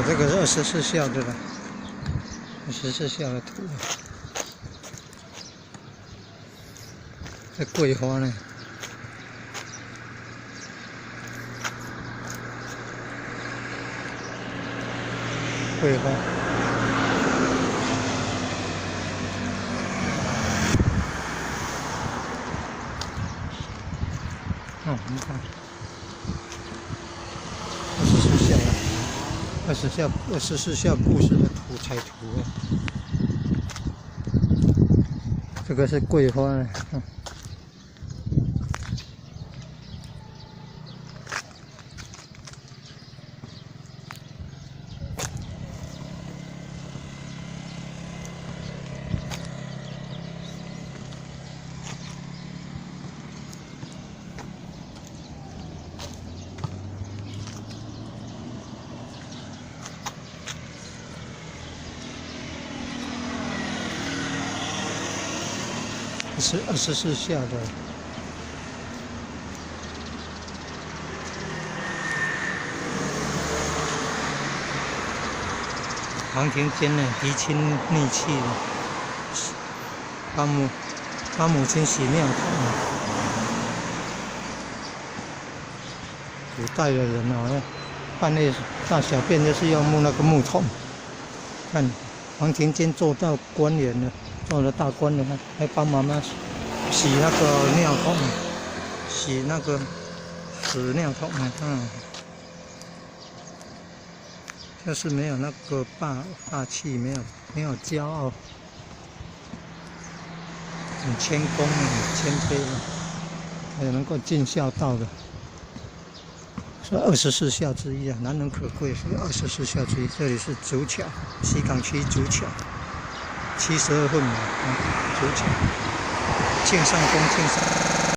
这个是24孝的了，24孝的图。这桂花呢？桂花。哦，你看，24孝故事的图彩图啊，这个是桂花呢。是24孝的。黄庭坚呢，嫡亲逆气的，帮母亲洗尿桶。古代的人哦，半夜大小便就是要木那个木桶。看，黄庭坚做到官员了。做了大官了，还帮妈妈洗那个尿桶，洗那个屎尿桶呢。就是没有那个霸气，没有骄傲，很谦恭的，很谦卑的，还有能够尽孝道的，是24孝之一啊，难能可贵，是24孝之一。这里是竹桥，西港区竹桥。72份嘛，竹桥，庆上宫庆上。